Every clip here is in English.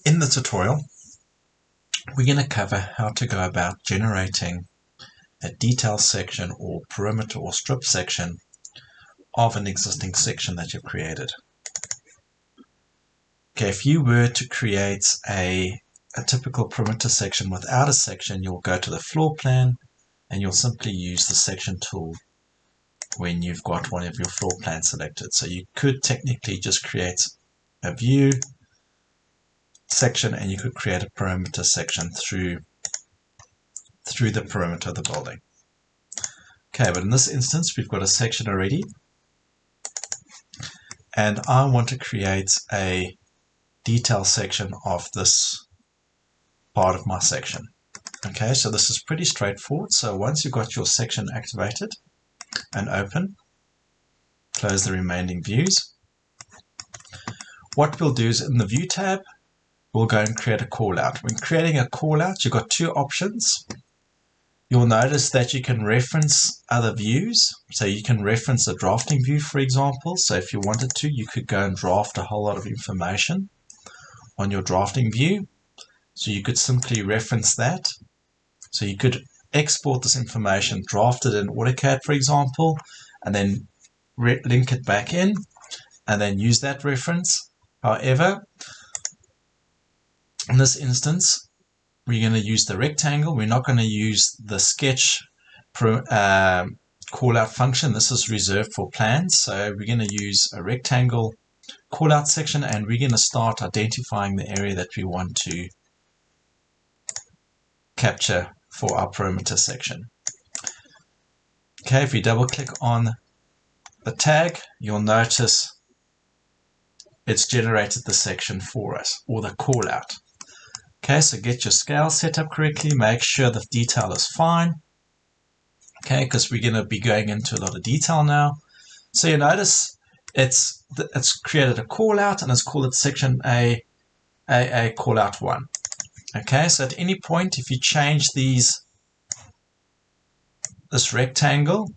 In the tutorial, we're going to cover how to go about generating a detail section or perimeter or strip section of an existing section that you've created. Okay, if you were to create a typical perimeter section without a section, you'll go to the floor plan and you'll simply use the section tool when you've got one of your floor plans selected. So you could technically just create a view section and you could create a perimeter section through the perimeter of the building. Okay, but in this instance we've got a section already and I want to create a detail section of this part of my section. Okay, so this is pretty straightforward. So once you've got your section activated and open, close the remaining views. What we'll do is in the view tab, we'll go and create a callout. When creating a callout, you've got two options. You'll notice that you can reference other views. So you can reference a drafting view, for example. So if you wanted to, you could go and draft a whole lot of information on your drafting view. So you could simply reference that. So you could export this information, draft it in AutoCAD, for example, and then link it back in and then use that reference. However, in this instance, we're going to use the rectangle. We're not going to use the sketch callout function. This is reserved for plans. So we're going to use a rectangle callout section and we're going to start identifying the area that we want to capture for our perimeter section. Okay, if we double click on the tag, you'll notice it's generated the section for us, or the callout. Okay, so get your scale set up correctly, make sure the detail is fine. Okay, because we're going to be going into a lot of detail now. So you notice it's created a callout and it's called it section A callout 1. Okay, so at any point, if you change this rectangle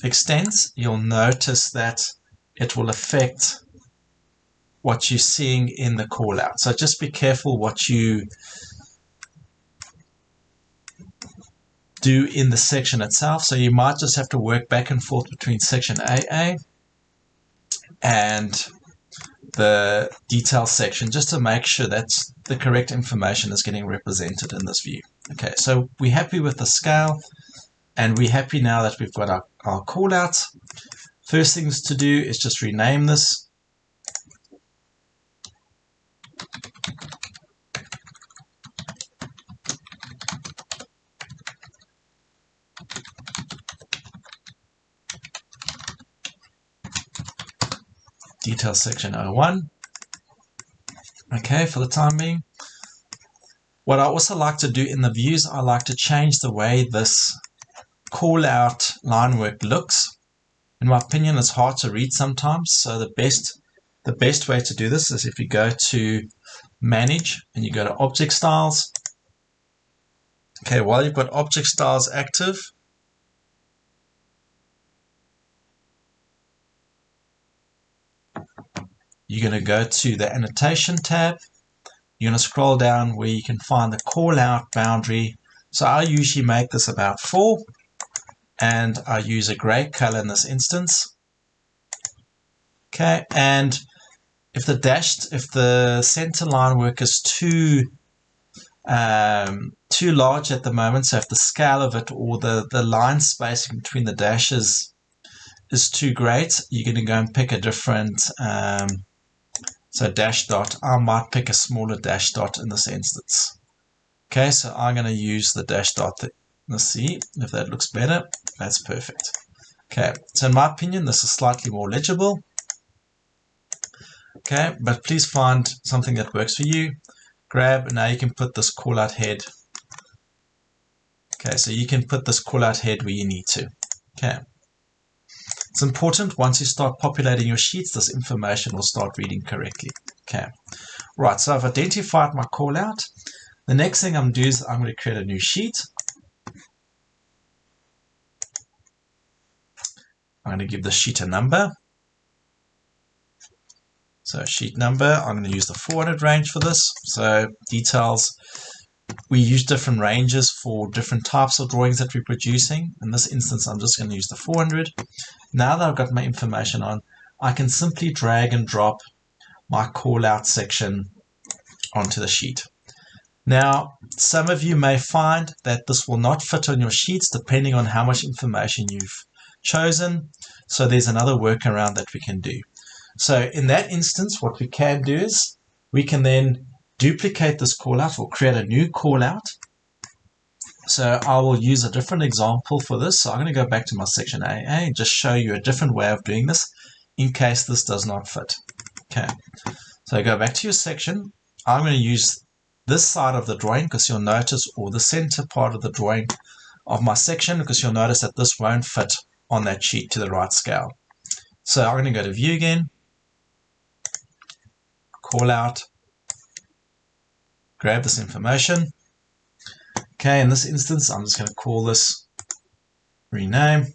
extents, you'll notice that it will affect what you're seeing in the callout. So just be careful what you do in the section itself. So you might just have to work back and forth between section AA and the detail section just to make sure that the correct information is getting represented in this view. Okay, so we're happy with the scale and we're happy now that we've got our callout. First things to do is just rename this. Detail section 01. Okay, for the time being. What I also like to do in the views, I like to change the way this callout line work looks. In my opinion, it's hard to read sometimes, so the best way to do this is if you go to Manage and you go to Object Styles. Okay, while you've got Object Styles active, you're going to go to the Annotation tab. You're going to scroll down where you can find the callout boundary. So I usually make this about 4. And I use a gray color in this instance. Okay, and if the center line work is too large at the moment, so if the scale of it or the line spacing between the dashes is too great, you're going to go and pick a different so dash dot. I might pick a smaller dash dot in this instance. Okay, so I'm going to use the dash dot. Let's see if that looks better. That's perfect. Okay, so in my opinion, this is slightly more legible. Okay, but please find something that works for you. Grab, and now you can put this callout head. Okay, so you can put this callout head where you need to. Okay. It's important once you start populating your sheets, this information will start reading correctly. Okay. Right, so I've identified my callout. The next thing I'm going to do is I'm going to create a new sheet. I'm going to give the sheet a number. So sheet number, I'm going to use the 400 range for this. So details, we use different ranges for different types of drawings that we're producing. In this instance, I'm just going to use the 400. Now that I've got my information on, I can simply drag and drop my call out section onto the sheet. Now, some of you may find that this will not fit on your sheets depending on how much information you've chosen. So there's another workaround that we can do. So in that instance, what we can do is we can then duplicate this callout or create a new callout. So I will use a different example for this. So I'm going to go back to my section AA and just show you a different way of doing this in case this does not fit. Okay, so go back to your section. I'm going to use this side of the drawing because you'll notice, or the center part of the drawing of my section, because you'll notice that this won't fit on that sheet to the right scale. So I'm going to go to view again, call out, grab this information. Okay, in this instance, I'm just going to call this rename.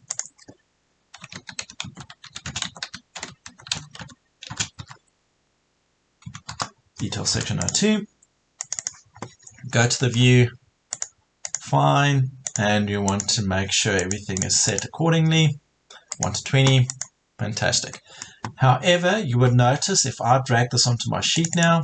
Detail section 02. Go to the view, fine, and you want to make sure everything is set accordingly. 1 to 20, fantastic. However, you would notice if I drag this onto my sheet now,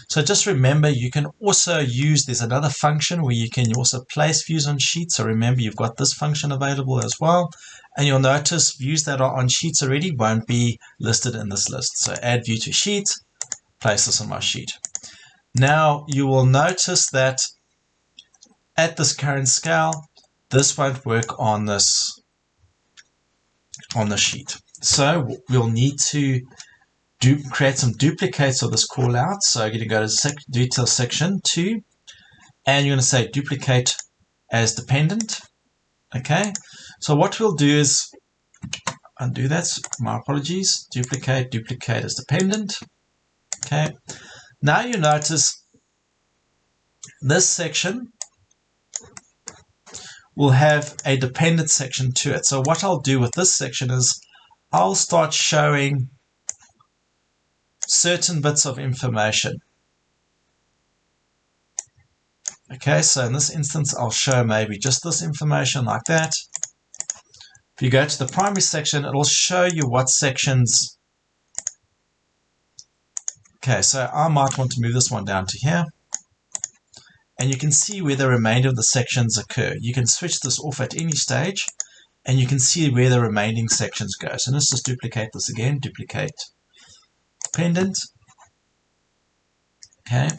so just remember you can also use, there's another function where you can also place views on sheets. So remember you've got this function available as well. And you'll notice views that are on sheets already won't be listed in this list. So add view to sheet, place this on my sheet. Now you will notice that at this current scale, this won't work on this on the sheet. So we'll need to create some duplicates of this call out. So you're going to go to detail section 2 and you're going to say duplicate as dependent. Okay, so what we'll do is undo that, my apologies, duplicate as dependent. Okay, now you notice this section will have a dependent section to it. So what I'll do with this section is I'll start showing certain bits of information. Okay, so in this instance, I'll show maybe just this information like that. If you go to the primary section, it'll show you what sections. Okay, so I might want to move this one down to here. And you can see where the remainder of the sections occur. You can switch this off at any stage, and you can see where the remaining sections go. So let's just duplicate this again, duplicate dependent. Okay,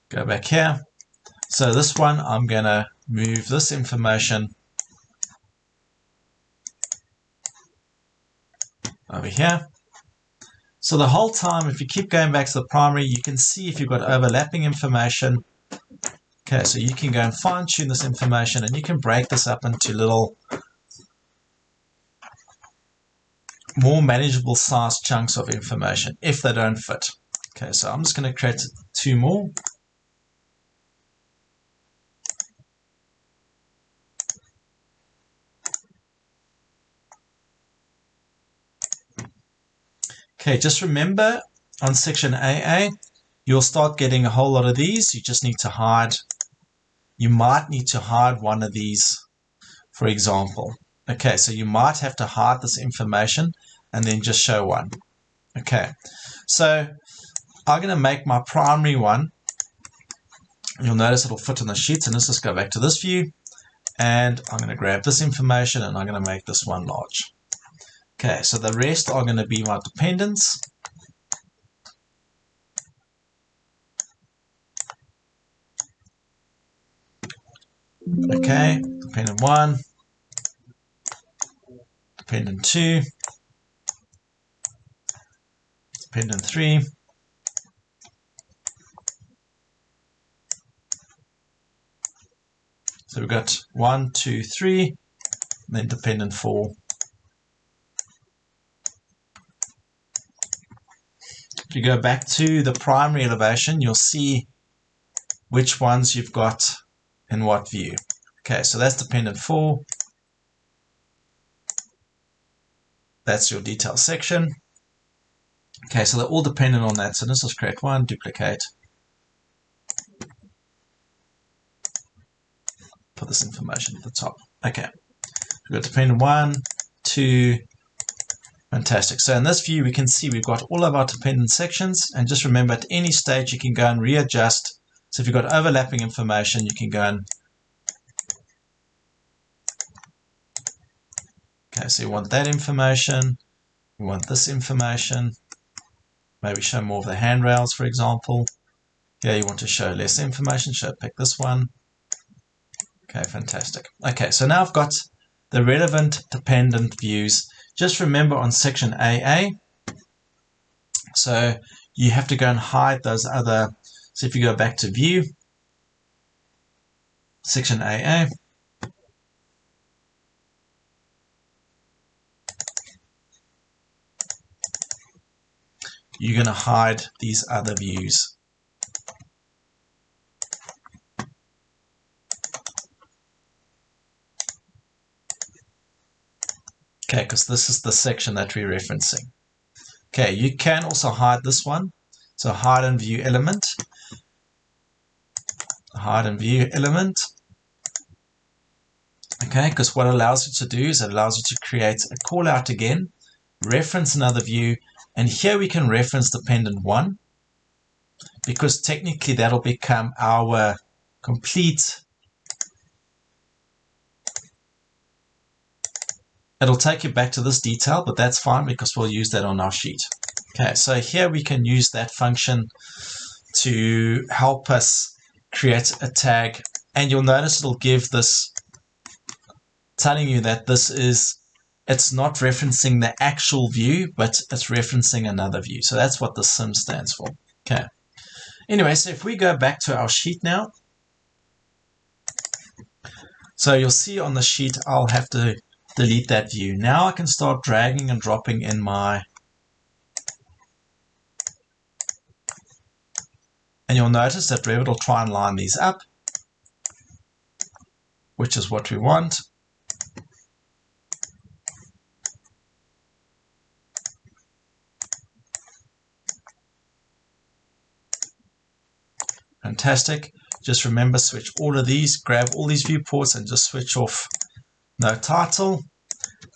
go back here. So this one, I'm going to move this information over here. So the whole time, if you keep going back to the primary, you can see if you've got overlapping information. Okay, so you can go and fine tune this information and you can break this up into little more manageable sized chunks of information if they don't fit. Okay, so I'm just going to create 2 more. Okay, just remember on section AA, you'll start getting a whole lot of these. You just need to hide. You might need to hide one of these, for example. Okay, so you might have to hide this information and then just show one. Okay, so I'm going to make my primary one. You'll notice it'll fit on the sheets, and let's just go back to this view. And I'm going to grab this information and I'm going to make this one large. Okay, so the rest are going to be my dependents. Okay, dependent 1, dependent 2, dependent 3, so we've got 1, 2, 3, and then dependent 4. If you go back to the primary elevation, you'll see which ones you've got in what view. Okay, so that's dependent 4. That's your detail section. Okay, so they're all dependent on that. So let's just create one, duplicate, put this information at the top. Okay, we've got dependent 1, 2, fantastic. So in this view, we can see we've got all of our dependent sections. And just remember, at any stage, you can go and readjust. So if you've got overlapping information, you can go and... Okay, so you want that information. We want this information. Maybe show more of the handrails, for example. Here you want to show less information. Pick this one. Okay, fantastic. Okay, so now I've got the relevant dependent views. Just remember on section AA, so you have to go and hide those other. So if you go back to view, section AA, you're going to hide these other views. Okay, because this is the section that we're referencing. Okay, you can also hide this one. So hide and view element. Hide and view element. Okay, because what it allows you to do is it allows you to create a call out again, reference another view, and here we can reference dependent 1, because technically that'll become our complete. It'll take you back to this detail, but that's fine because we'll use that on our sheet. Okay, so here we can use that function to help us create a tag, and you'll notice it'll give this, telling you that this is, it's not referencing the actual view, but it's referencing another view. So that's what the sim stands for. Okay. Anyway, so if we go back to our sheet now, so you'll see on the sheet, I'll have to delete that view. Now I can start dragging and dropping in my, and you'll notice that Revit will try and line these up, which is what we want. Fantastic. Just remember, switch all of these, grab all these viewports and just switch off no title.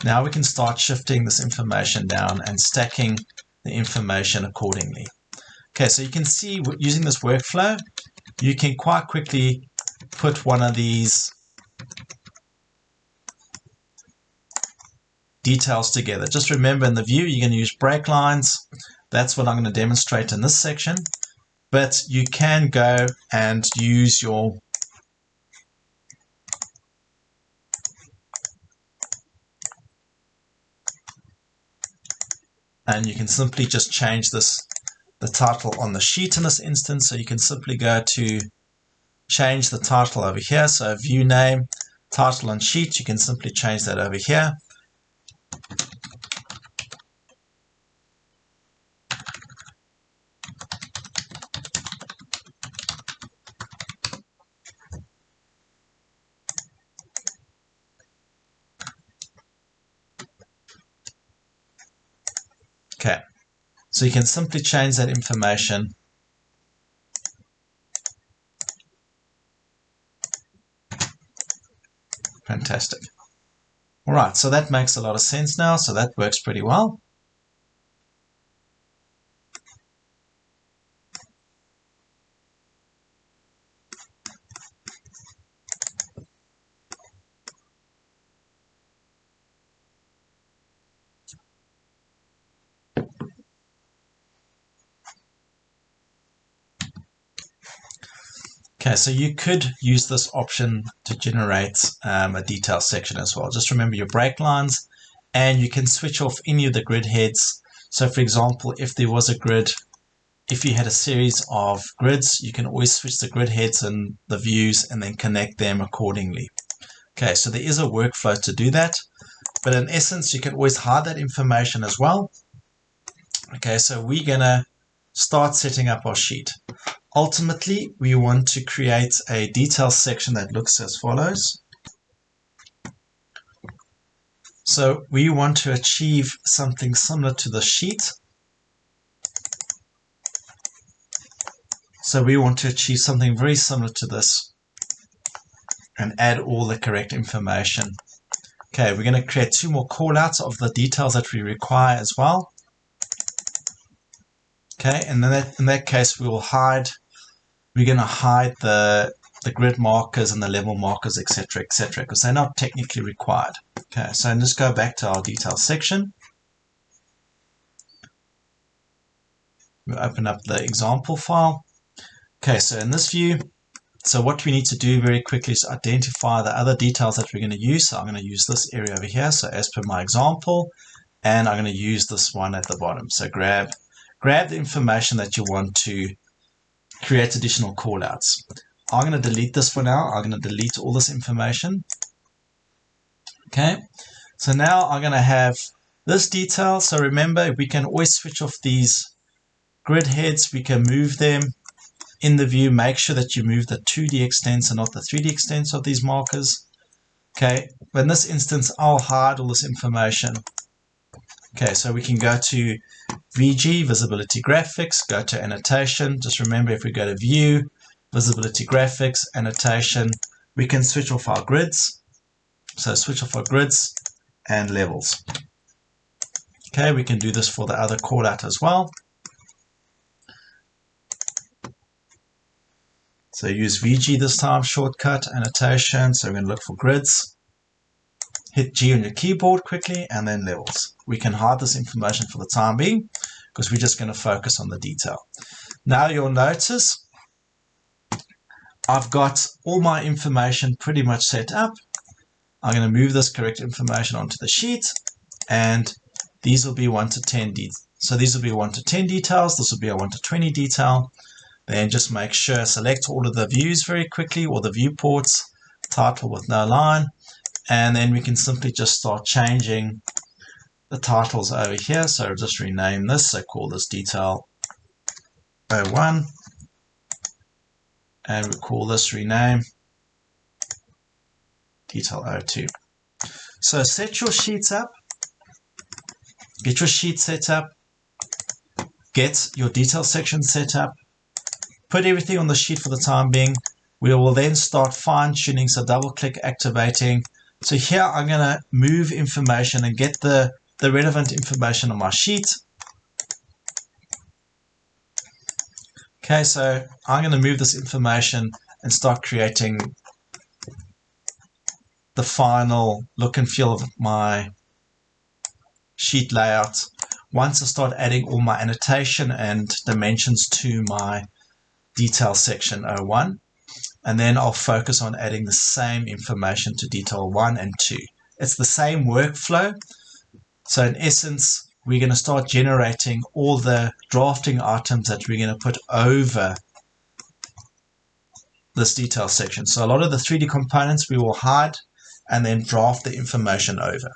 Now we can start shifting this information down and stacking the information accordingly. Okay, so you can see using this workflow, you can quite quickly put one of these details together. Just remember in the view, you're going to use break lines. That's what I'm going to demonstrate in this section. But you can go and use your and you can simply just change this, the title on the sheet in this instance. So you can simply go to change the title over here. So view name, title and sheet, you can simply change that over here. Okay, so you can simply change that information. Fantastic. All right, so that makes a lot of sense now, so that works pretty well. Okay, so you could use this option to generate a detail section as well. Just remember your break lines, and you can switch off any of the grid heads. So for example, if there was a grid, if you had a series of grids, you can always switch the grid heads and the views and then connect them accordingly. Okay, so there is a workflow to do that, but in essence, you can always hide that information as well. Okay, so we're gonna start setting up our sheet. Ultimately, we want to create a detail section that looks as follows. So we want to achieve something similar to the sheet. So we want to achieve something very similar to this and add all the correct information. Okay, we're going to create 2 more callouts of the details that we require as well. Okay, and then in that case, we're going to hide the grid markers and the level markers, etc., because they're not technically required. Okay, so let's go back to our details section. We'll open up the example file. Okay, so in this view, so what we need to do very quickly is identify the other details that we're going to use. So I'm going to use this area over here, so as per my example, and I'm going to use this one at the bottom. So grab the information that you want to create additional callouts. I'm going to delete this for now. I'm going to delete all this information. Okay, so now I'm going to have this detail. So remember, we can always switch off these grid heads. We can move them in the view. Make sure that you move the 2D extents and not the 3D extents of these markers. Okay, but in this instance, I'll hide all this information. Okay, so we can go to VG, Visibility Graphics, go to Annotation. Just remember, if we go to View, Visibility Graphics, Annotation, we can switch off our grids. So switch off our grids and levels. Okay, we can do this for the other callout as well. So use VG this time, shortcut, Annotation. So we're going to look for grids. Hit G on your keyboard quickly, and then levels. We can hide this information for the time being because we're just going to focus on the detail. Now you'll notice I've got all my information pretty much set up. I'm going to move this correct information onto the sheet, and these will be 1 to 10 details. So these will be 1 to 10 details. This will be a 1 to 20 detail. Then just make sure, select all of the views very quickly, or the viewports, title with no line. And then we can simply just start changing the titles over here. So just rename this. So call this detail 01. And we call this rename detail 02. So set your sheets up. Get your sheet set up. Get your detail section set up. Put everything on the sheet for the time being. We will then start fine tuning. So double click activating. So here I'm going to move information and get the relevant information on my sheet. Okay, so I'm going to move this information and start creating the final look and feel of my sheet layout. Once I start adding all my annotation and dimensions to my detail section 01. And then I'll focus on adding the same information to detail 1 and 2. It's the same workflow. So in essence, we're going to start generating all the drafting items that we're going to put over this detail section. So a lot of the 3D components we will hide and then draft the information over.